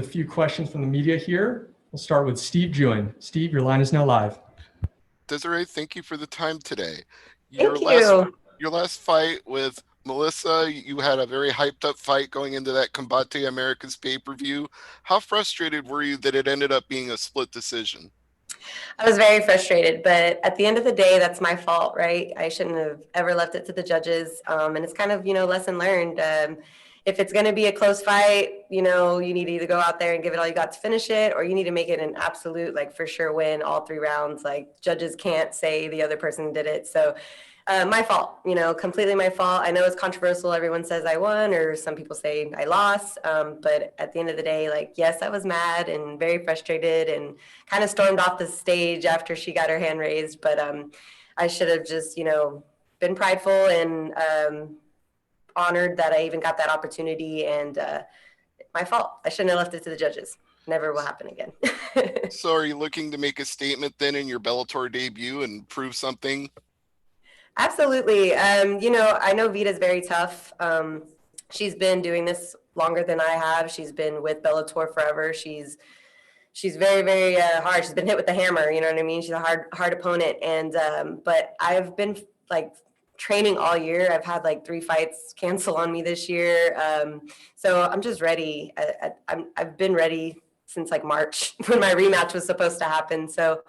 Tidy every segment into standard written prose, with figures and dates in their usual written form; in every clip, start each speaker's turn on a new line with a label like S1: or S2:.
S1: A few questions from the media here. We'll start with Steve Jewin. Steve, your line is now live.
S2: Desiree, thank you for the time today. Your
S3: Thank
S2: last
S3: you.
S2: your last fight with Melissa, you had a very hyped up fight going into that Combate Americas pay-per-view. How frustrated were you that it ended up being a split decision?
S3: I was very frustrated, but at the end of the day, that's my fault, right? I shouldn't have ever left it to the judges. And it's kind of, lesson learned. If it's going to be a close fight, you need to either go out there and give it all you got to finish it, or you need to make it an absolute, like, for sure win all 3 rounds. Like, judges can't say the other person did it. So my fault, completely my fault. I know it's controversial. Everyone says I won, or some people say I lost. But at the end of the day, like, yes, I was mad and very frustrated and kind of stormed off the stage after she got her hand raised. But I should have just, been prideful and honored that I even got that opportunity, and my fault. I shouldn't have left it to the judges. Never will happen again.
S2: So are you looking to make a statement then in your Bellator debut and prove something?
S3: Absolutely. I know Vita's very tough. She's been doing this longer than I have. She's been with Bellator forever. She's very, very hard. She's been hit with the hammer. You know what I mean? She's a hard opponent. And but I've been like training all year. I've had like 3 fights cancel on me this year. So I'm just ready. I've been ready since like March when my rematch was supposed to happen. So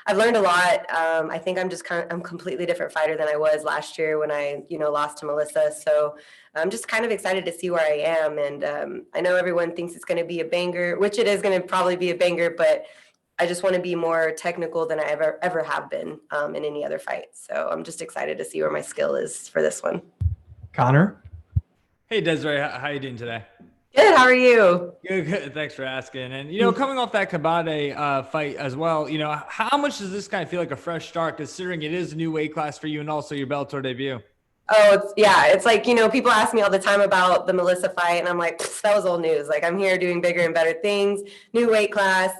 S3: I've learned a lot. I think I'm a completely different fighter than I was last year when I, lost to Melissa. So I'm just kind of excited to see where I am. And I know everyone thinks it's going to be a banger, which it is going to probably be a banger, but I just want to be more technical than I ever have been in any other fight. So I'm just excited to see where my skill is for this one.
S1: Connor?
S4: Hey, Desiree, how are you doing today?
S3: Good. How are you?
S4: Good. Thanks for asking. And, coming off that Kabate fight as well, how much does this kind of feel like a fresh start, considering it is a new weight class for you and also your Bellator debut?
S3: Oh, it's like, people ask me all the time about the Melissa fight, and I'm like, that was old news. Like, I'm here doing bigger and better things, new weight class,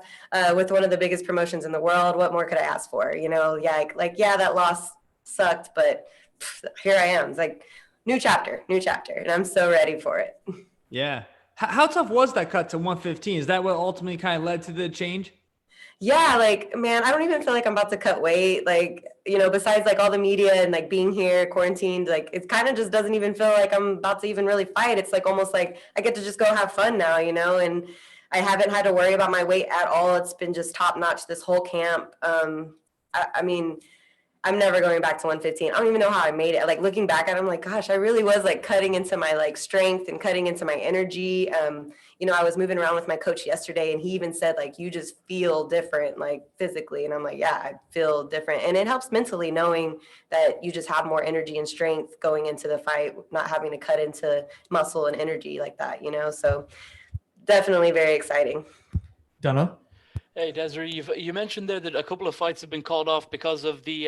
S3: with one of the biggest promotions in the world. What more could I ask for? Yeah, that loss sucked, but here I am. It's like new chapter, and I'm so ready for it.
S4: Yeah. How tough was that cut to 115? Is that what ultimately kind of led to the change?
S3: Yeah, like, man, I don't even feel like I'm about to cut weight. Like, besides like all the media and like being here quarantined, like it kind of just doesn't even feel like I'm about to even really fight. It's like almost like I get to just go have fun now, and I haven't had to worry about my weight at all. It's been just top notch this whole camp. I mean, I'm never going back to 115. I don't even know how I made it. Like looking back at it, I'm like, gosh, I really was like cutting into my like strength and cutting into my energy. I was moving around with my coach yesterday, and he even said like, you just feel different, like physically. And I'm like, yeah, I feel different. And it helps mentally knowing that you just have more energy and strength going into the fight, not having to cut into muscle and energy like that, So definitely very exciting.
S1: Donna?
S5: Hey, Desiree, you mentioned there that a couple of fights have been called off because of the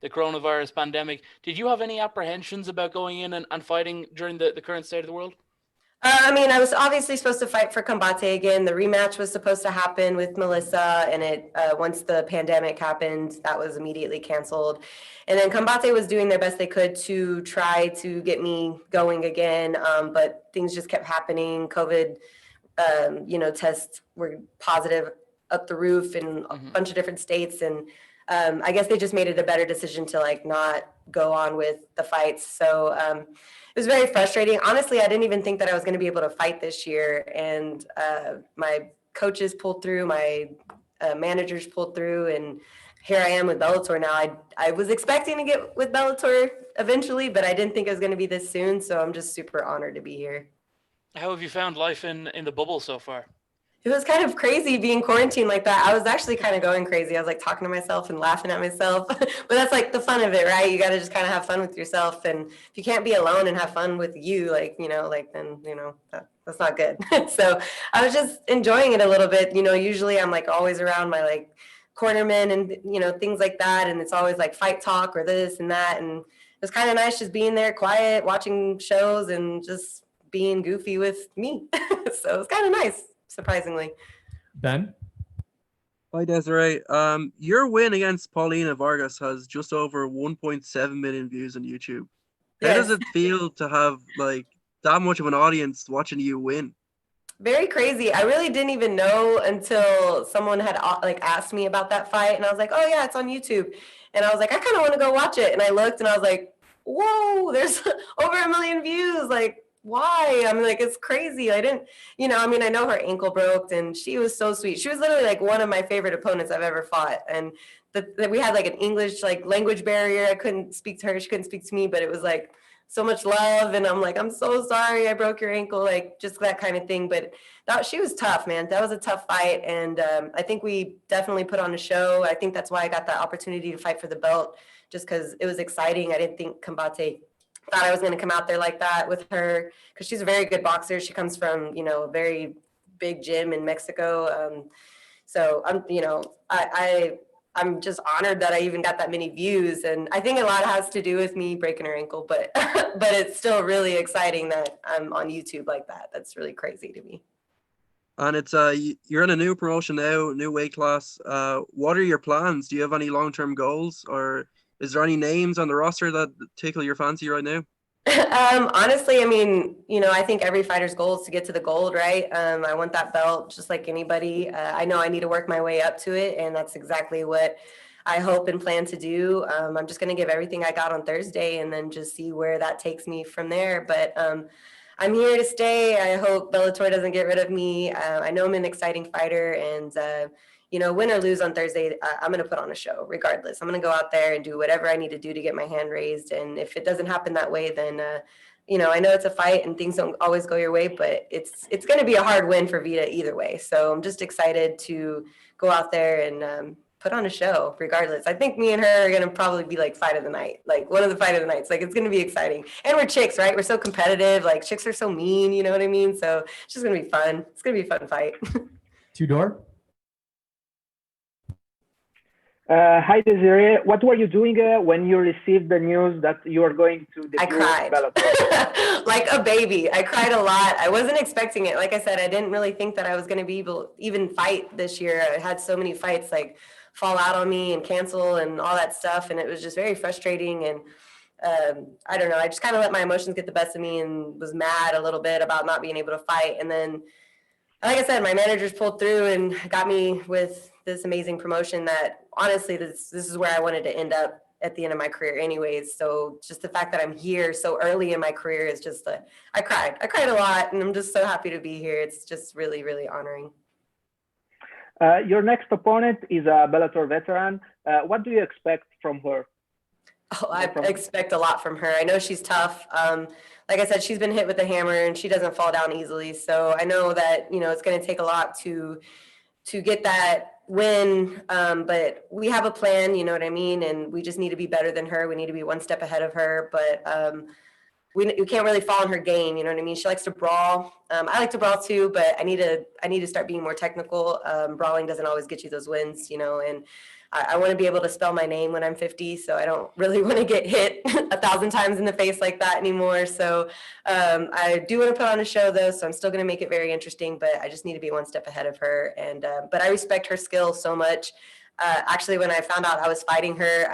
S5: coronavirus pandemic. Did you have any apprehensions about going in and fighting during the current state of the world?
S3: I was obviously supposed to fight for Combate again. The rematch was supposed to happen with Melissa, and it once the pandemic happened, that was immediately canceled. And then Combate was doing their best they could to try to get me going again, but things just kept happening. COVID, tests were positive up the roof in a bunch of different states, and I guess they just made it a better decision to like not go on with the fights. So it was very frustrating. Honestly, I didn't even think that I was going to be able to fight this year, and my coaches pulled through, my managers pulled through, and here I am with Bellator now. I was expecting to get with Bellator eventually, but I didn't think it was going to be this soon. So I'm just super honored to be here.
S5: How have you found life in the bubble so far?
S3: It was kind of crazy being quarantined like that. I was actually kind of going crazy. I was like talking to myself and laughing at myself. But that's like the fun of it, right? You got to just kind of have fun with yourself. And if you can't be alone and have fun with you, that's not good. So I was just enjoying it a little bit. Usually I'm like always around my like cornermen and, things like that. And it's always like fight talk or this and that. And it was kind of nice just being there quiet, watching shows and just being goofy with me. So it was kind of nice. Surprisingly.
S1: Ben?
S6: Hi, Desiree. Your win against Paulina Vargas has just over 1.7 million views on YouTube. How does it feel to have like that much of an audience watching you win?
S3: Very crazy. I really didn't even know until someone had like asked me about that fight, and I was like, "Oh yeah, it's on YouTube." And I was like, "I kind of want to go watch it." And I looked, and I was like, "Whoa, there's over 1 million views! Like, why?" I'm like, "It's crazy." I didn't, I mean, I know her ankle broke, and she was so sweet. She was literally like one of my favorite opponents I've ever fought, and that we had like an English like language barrier. I couldn't speak to her; she couldn't speak to me, but it was like so much love, and I'm like, I'm so sorry I broke your ankle, like just that kind of thing. But she was tough, man. That was a tough fight, and I think we definitely put on a show. I think that's why I got the opportunity to fight for the belt, just because it was exciting. I didn't think Combate thought I was going to come out there like that with her, because she's a very good boxer. She comes from a very big gym in Mexico. So I'm just honored that I even got that many views, and I think a lot has to do with me breaking her ankle, but but it's still really exciting that I'm on YouTube like that. That's really crazy to me.
S6: And it's you're in a new promotion now, new weight class. What are your plans? Do you have any long-term goals, or is there any names on the roster that tickle your fancy right now?
S3: Honestly, I mean, I think every fighter's goal is to get to the gold, right? I want that belt just like anybody. I know I need to work my way up to it, and that's exactly what I hope and plan to do. I'm just going to give everything I got on Thursday and then just see where that takes me from there. But I'm here to stay. I hope Bellator doesn't get rid of me. I know I'm an exciting fighter, and win or lose on Thursday, I'm going to put on a show regardless. I'm going to go out there and do whatever I need to do to get my hand raised. And if it doesn't happen that way, then, I know it's a fight and things don't always go your way, but it's going to be a hard win for Veta either way. So I'm just excited to go out there and put on a show regardless. I think me and her are going to probably be like fight of the night, like one of the fight of the nights. Like, it's going to be exciting. And we're chicks, right? We're so competitive. Like, chicks are so mean, you know what I mean? So it's just going to be fun. It's going to be a fun fight.
S1: Tudor?
S7: Hi, Desiree. What were you doing when you received the news that you are going to debut
S3: I cried
S7: Bellator?
S3: like a baby. I cried a lot. I wasn't expecting it. Like I said, I didn't really think that I was going to be able to even fight this year. I had so many fights like fall out on me and cancel and all that stuff. And it was just very frustrating. And I don't know. I just kind of let my emotions get the best of me and was mad a little bit about not being able to fight. And then, like I said, my managers pulled through and got me with this amazing promotion that honestly, this is where I wanted to end up at the end of my career anyways. So just the fact that I'm here so early in my career is just, I cried a lot, and I'm just so happy to be here. It's just really, really honoring.
S7: Your next opponent is a Bellator veteran. What do you expect from her?
S3: Oh, I expect a lot from her. I know she's tough. Like I said, she's been hit with a hammer and she doesn't fall down easily. So I know that, it's going to take a lot to get that win. But we have a plan, you know what I mean? And we just need to be better than her. We need to be one step ahead of her. But we can't really fall in her game, you know what I mean? She likes to brawl. I like to brawl too, but I need to start being more technical. Brawling doesn't always get you those wins, and I want to be able to spell my name when I'm 50, so I don't really want to get hit 1,000 times in the face like that anymore. So I do want to put on a show, though, so I'm still going to make it very interesting, but I just need to be one step ahead of her. And but I respect her skill so much. Actually, when I found out I was fighting her,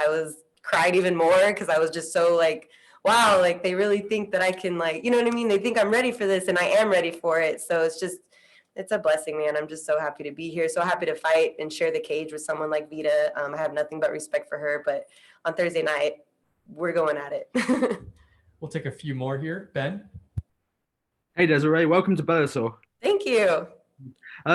S3: cried even more because I was just so like, wow, like they really think that I can, like, you know what I mean? They think I'm ready for this, and I am ready for it. So it's a blessing, man. I'm just so happy to be here, so happy to fight and share the cage with someone like Veta. I have nothing but respect for her, but on Thursday night, we're going at it.
S1: We'll take a few more here. Ben?
S8: Hey, Desiree. Welcome to Bellator.
S3: Thank you.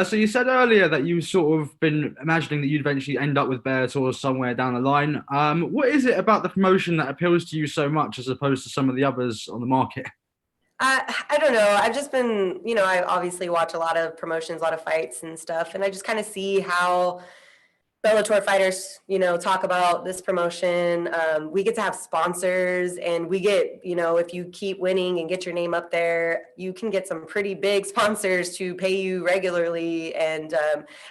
S8: So you said earlier that you sort of been imagining that you'd eventually end up with Bellator somewhere down the line. What is it about the promotion that appeals to you so much as opposed to some of the others on the market?
S3: I don't know. I've just been, I obviously watch a lot of promotions, a lot of fights and stuff, and I just kind of see how Bellator fighters, talk about this promotion. We get to have sponsors, and we get, if you keep winning and get your name up there, you can get some pretty big sponsors to pay you regularly. And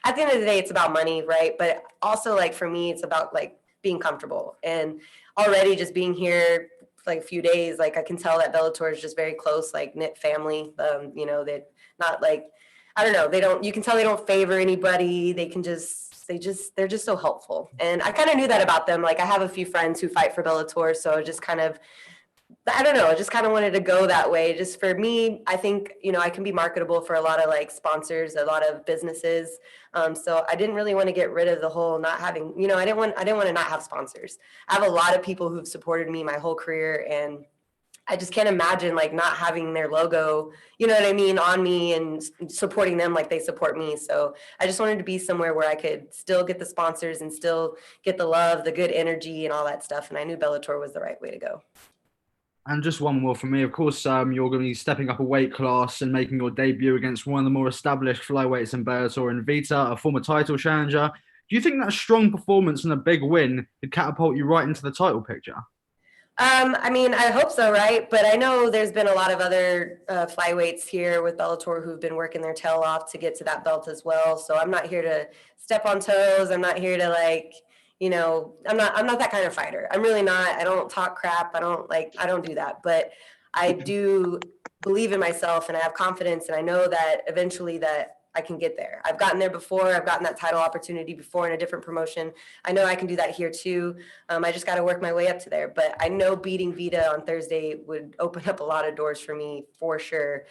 S3: at the end of the day, it's about money, right? But also, like, for me, it's about like being comfortable. And already just being here like a few days, like I can tell that Bellator is just very close, like knit family. They're not like, I don't know, you can tell they don't favor anybody. They're just so helpful. And I kind of knew that about them. Like, I have a few friends who fight for Bellator, so just kind of I don't know, I just kind of wanted to go that way. Just for me, I think, I can be marketable for a lot of like sponsors, a lot of businesses. So I didn't really want to get rid of the whole not having, I didn't want to not have sponsors. I have a lot of people who've supported me my whole career, and I just can't imagine like not having their logo, you know what I mean, on me and supporting them like they support me. So I just wanted to be somewhere where I could still get the sponsors and still get the love, the good energy and all that stuff. And I knew Bellator was the right way to go.
S8: And just one more from me. Of course, you're going to be stepping up a weight class and making your debut against one of the more established flyweights in Bellator in Veta, a former title challenger. Do you think that strong performance and a big win could catapult you right into the title picture?
S3: I mean, I hope so, right? But I know there's been a lot of other flyweights here with Bellator who've been working their tail off to get to that belt as well. So I'm not here to step on toes. I'm not here to like, I'm not that kind of fighter. I'm really not. I don't talk crap. I don't do that. But I do believe in myself and I have confidence, and I know that eventually that I can get there. I've gotten there before. I've gotten that title opportunity before in a different promotion. I know I can do that here too. I just got to work my way up to there. But I know beating Veta on Thursday would open up a lot of doors for me for sure.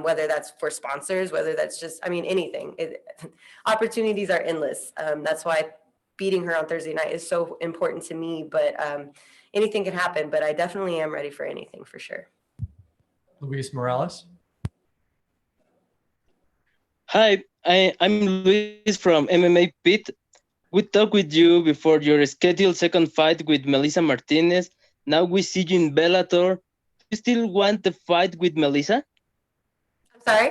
S3: Whether that's for sponsors, whether that's just, anything. Opportunities are endless. That's why beating her on Thursday night is so important to me. But anything can happen. But I definitely am ready for anything for sure.
S1: Luis Morales.
S9: Hi, I'm Luis from MMA Pit. We talked with you before your scheduled second fight with Melissa Martinez. Now we see you in Bellator. Do you still want the fight with Melissa?
S3: I'm sorry?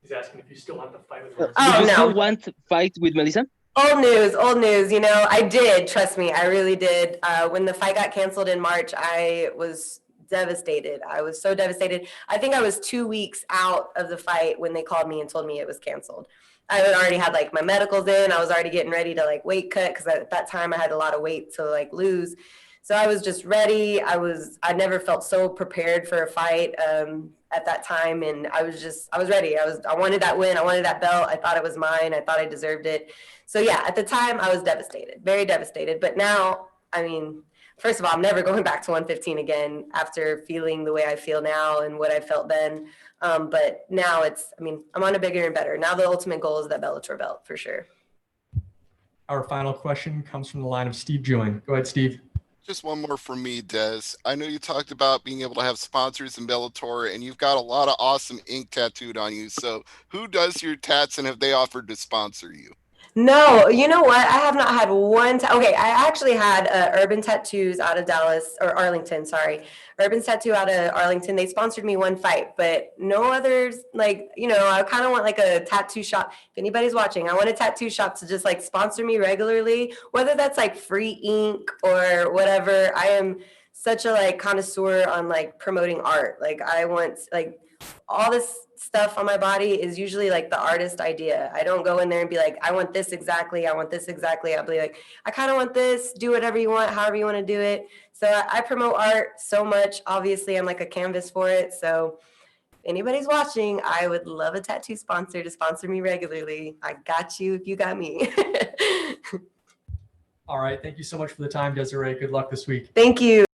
S1: He's asking if you still want the fight with her.
S3: Oh,
S9: Do you
S3: no.
S9: still want to fight with Melissa?
S3: Old news. I did, trust me, I really did. When the fight got canceled in March, I was devastated. I was so devastated. I think I was 2 weeks out of the fight when they called me and told me it was canceled. I had already had like my medicals in. I was already getting ready to like weight cut because at that time I had a lot of weight to like lose. So I was just ready. I never felt so prepared for a fight at that time. And I was ready. I wanted that win. I wanted that belt. I thought it was mine. I thought I deserved it. So yeah, at the time I was devastated, very devastated. But now, first of all, I'm never going back to 115 again after feeling the way I feel now and what I felt then. But now I'm on a bigger and better. Now the ultimate goal is that Bellator belt for sure.
S1: Our final question comes from the line of Steve Join. Go ahead, Steve.
S2: Just one more from me, Des. I know you talked about being able to have sponsors in Bellator, and you've got a lot of awesome ink tattooed on you. So who does your tats, and have they offered to sponsor you?
S3: No, you know what? I have not had one. Okay, I actually had Urban Tattoos out of Dallas or Arlington. Sorry, Urban Tattoo out of Arlington. They sponsored me one fight, but no others. Like, I kind of want like a tattoo shop. If anybody's watching, I want a tattoo shop to just like sponsor me regularly, whether that's like free ink or whatever. I am such a like connoisseur on like promoting art. Like I want like all this stuff on my body is usually like the artist idea. I don't go in there and be like, I want this exactly. I want this exactly. I'll be like, I kind of want this, do whatever you want, however you want to do it. So I promote art so much. Obviously I'm like a canvas for it. So if anybody's watching, I would love a tattoo sponsor to sponsor me regularly. I got you if you got me.
S1: All right. Thank you so much for the time, Desiree. Good luck this week.
S3: Thank you.